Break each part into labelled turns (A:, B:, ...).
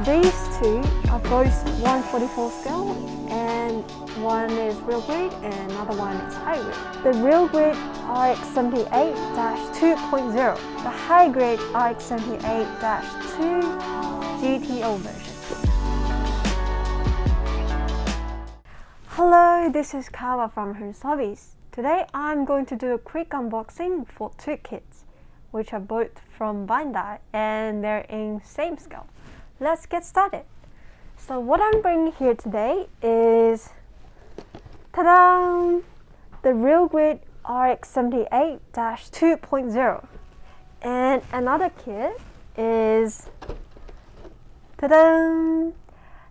A: These two are both 144 scale, and one is real grade and another one is high grade. The real grade RX78-2.0, the high grade RX78-2 GTO version. Hello, this is Kawa from Her's Hobbies. Today I'm going to do a quick unboxing for two kits, which are both from Bandai and they're in same scale. Let's get started. So what I'm bringing here today is, ta-da! The real grade RX78-2.0, and another kit is, ta-da!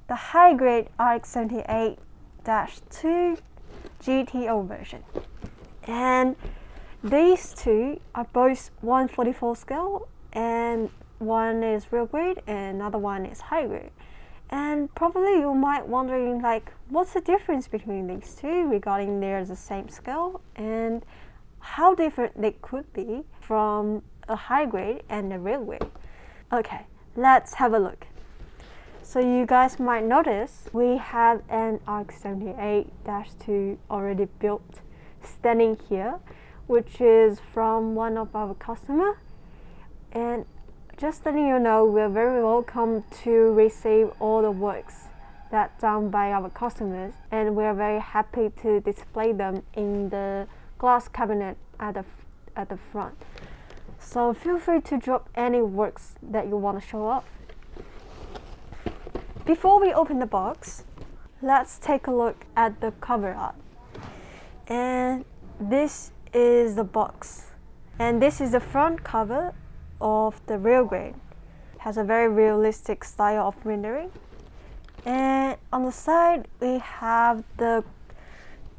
A: The high grade RX78-2 GTO version. And these two are both 144 scale, and one is real grade and another one is high grade. And probably you might wondering, like, what's the difference between these two regarding they're the same scale and how different they could be from a high grade and a real grade. Okay, let's have a look. So you guys might notice we have an RX78-2 already built standing here, which is from one of our customers. And just letting you know, we're very welcome to receive all the works that done by our customers, and we're very happy to display them in the glass cabinet at the front. So feel free to drop any works that you want to show off. Before we open the box, let's take a look at the cover art. And this is the box. And this is the front cover of the real grade. It has a very realistic style of rendering. And on the side, we have the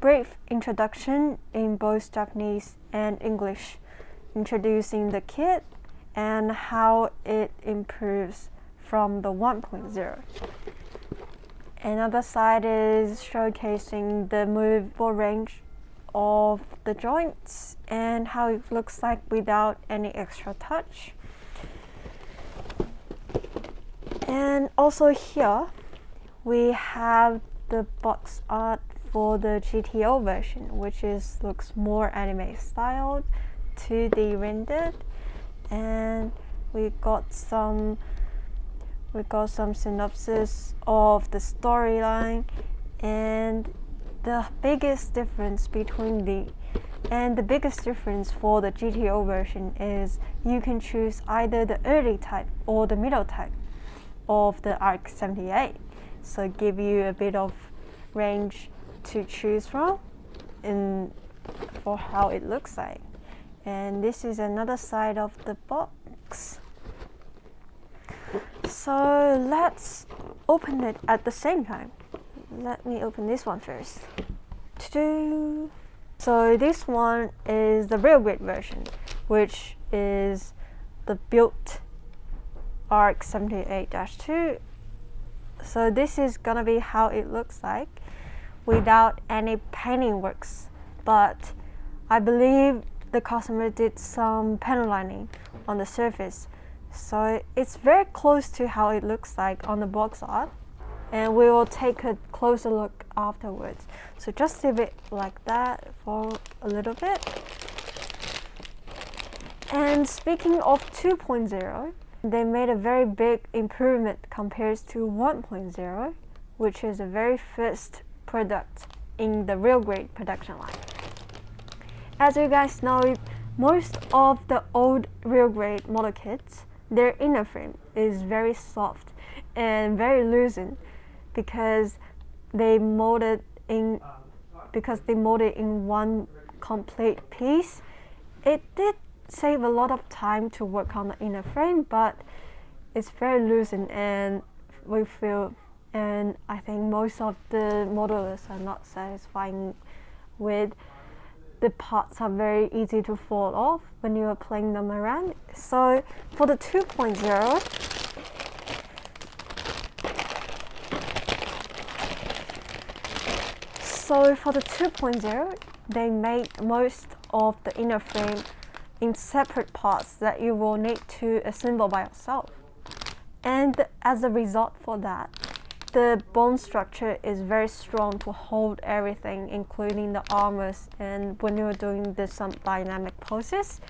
A: brief introduction in both Japanese and English, introducing the kit and how it improves from the 1.0. Another side is showcasing the movable range of the joints and how it looks like without any extra touch. And also here we have the box art for the GTO version, which looks more anime styled, 2D rendered, and we got some synopsis of the storyline. And the biggest difference for the GTO version is you can choose either the early type or the middle type of the RX78, so give you a bit of range to choose from for how it looks like. And this is another side of the box. So let's open it at the same time. Let me open this one first. So this one is the real grade version, which is the built RX78-2. So this is gonna be how it looks like without any painting works, but I believe the customer did some panel lining on the surface, so it's very close to how it looks like on the box art, and we will take a closer look afterwards. So just leave it like that for a little bit. And speaking of 2.0, they made a very big improvement compared to 1.0, which is the very first product in the real grade production line. As you guys know, most of the old real grade model kits, their inner frame is very soft and very loosened because they molded in one complete piece. It did save a lot of time to work on the inner frame, but it's very loosened, and I think most of the modelers are not satisfying with the parts are very easy to fall off when you are playing them around. So for the 2.0, they made most of the inner frame in separate parts that you will need to assemble by yourself. And as a result for that, the bone structure is very strong to hold everything, including the armors. And when you're doing some dynamic poses,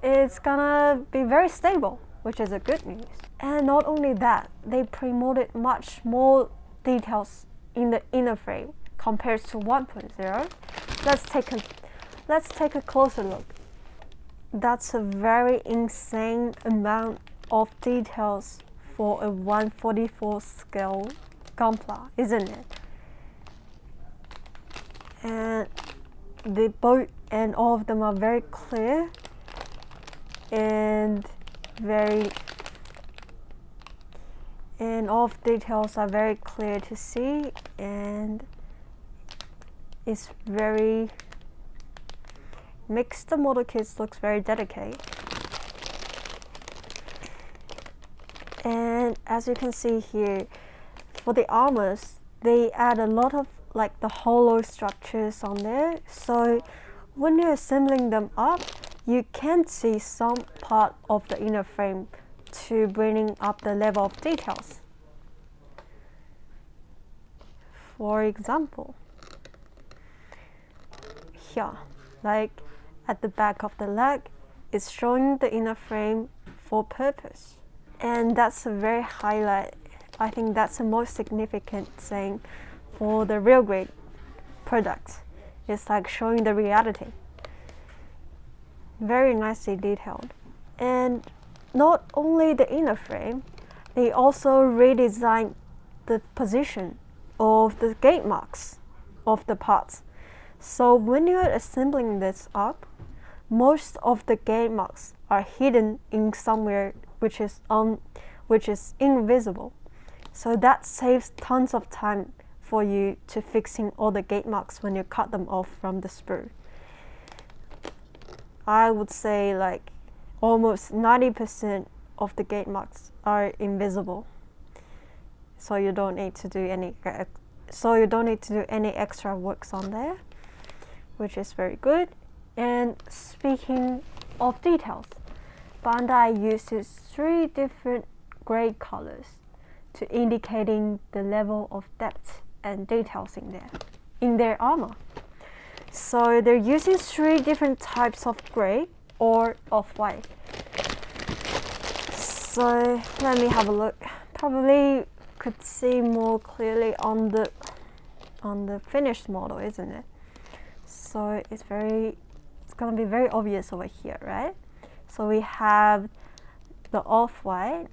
A: it's gonna be very stable, which is a good news. And not only that, they promoted much more details in the inner frame compared to 1.0. Let's take a closer look. That's a very insane amount of details for a 1/44 scale Gunpla, isn't it? And all of them are very clear and all of the details are very clear to see, and makes the model kits looks very dedicated. And as you can see here, for the armors, they add a lot of like the hollow structures on there, so when you're assembling them up, you can see some part of the inner frame to bringing up the level of details. For example, here, like at the back of the leg, it's showing the inner frame for purpose. And that's a very highlight. I think that's the most significant thing for the real grade products. It's like showing the reality. Very nicely detailed. And not only the inner frame, they also redesigned the position of the gate marks of the parts. So when you're assembling this up, most of the gate marks are hidden in somewhere which is invisible. So that saves tons of time for you to fixing all the gate marks when you cut them off from the sprue. I would say like almost 90% of the gate marks are invisible. So you don't need to do any extra works on there, which is very good. And speaking of details, Bandai uses 3 different grade colors to indicating the level of depth and details in their armor. So they're using 3 different types of gray or off-white. So let me have a look. Probably could see more clearly on the finished model, isn't it? So it's gonna be very obvious over here, right? So we have the off-white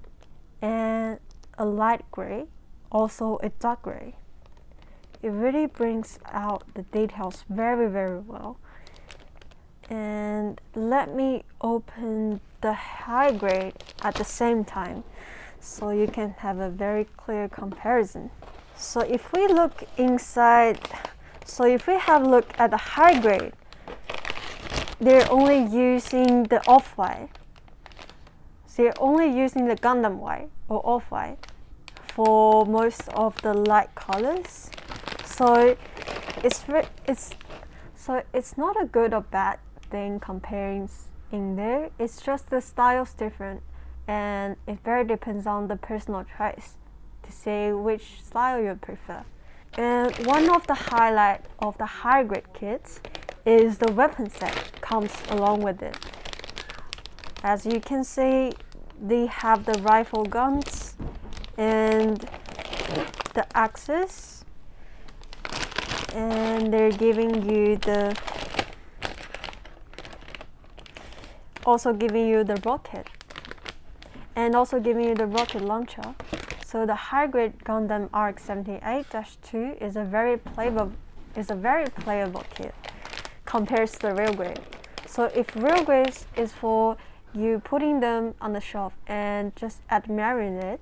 A: and a light gray, also a dark gray. It really brings out the details very, very well. And let me open the high grade at the same time so you can have a very clear comparison. So if we look inside, if we have a look at the high grade, they're only using the off-white. So they're only using the Gundam white or off-white for most of the light colors. So it's not a good or bad thing comparing in there. It's just the style's different, and it very depends on the personal choice to say which style you prefer. And one of the highlight of the high grade kits is the weapon set comes along with it. As you can see, they have the rifle guns and the axes, and they're giving you also giving you the rocket, and also giving you the rocket launcher. So the high grade Gundam RX-78-2 is a very playable kit compared to the real grade. So if real grade is for you putting them on the shelf and just admiring it,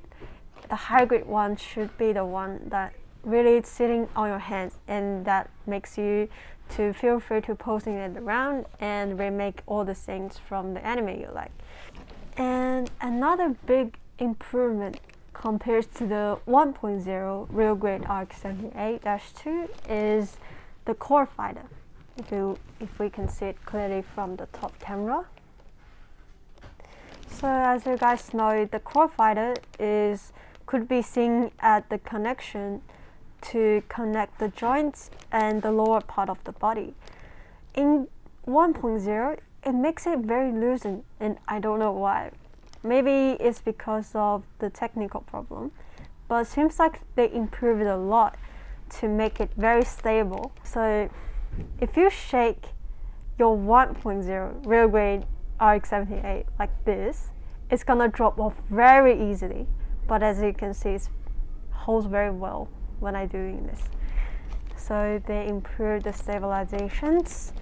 A: the high grade one should be the one that really sitting on your hands, and that makes you to feel free to posing it around and remake all the things from the anime you like. And another big improvement compared to the 1.0 real grade RX-78-2 is the core fighter. If we can see it clearly from the top camera. So as you guys know, the core fighter could be seen at the connection to connect the joints and the lower part of the body. In 1.0, it makes it very loosened, and I don't know why. Maybe it's because of the technical problem, but it seems like they improved it a lot to make it very stable. So if you shake your 1.0 real grade RX-78 like this, it's gonna drop off very easily, but as you can see, it holds very well when I'm doing this. So they improve the stabilizations,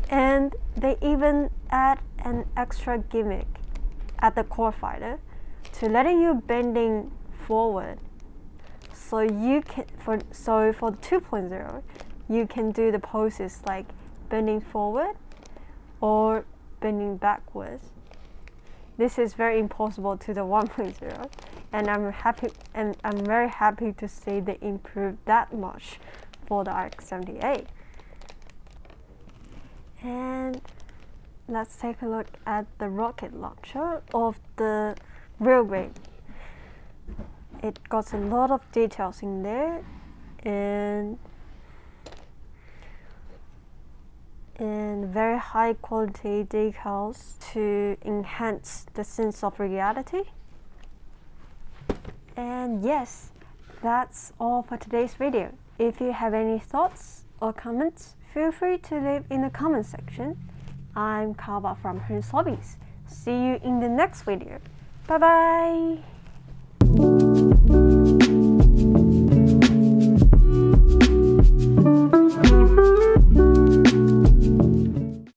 A: and they even add an extra gimmick at the core fighter to letting you bending forward. So you can for the 2.0, you can do the poses like bending forward or bending backwards. This is very impossible to the 1.0, and I'm very happy to see they improved that much for the RX-78. And let's take a look at the rocket launcher of the real grade. It got a lot of details in there, and very high quality decals to enhance the sense of reality. And yes, that's all for today's video. If you have any thoughts or comments, feel free to leave in the comment section. I'm Kava from Her's Hobbies. See you in the next video. Bye bye!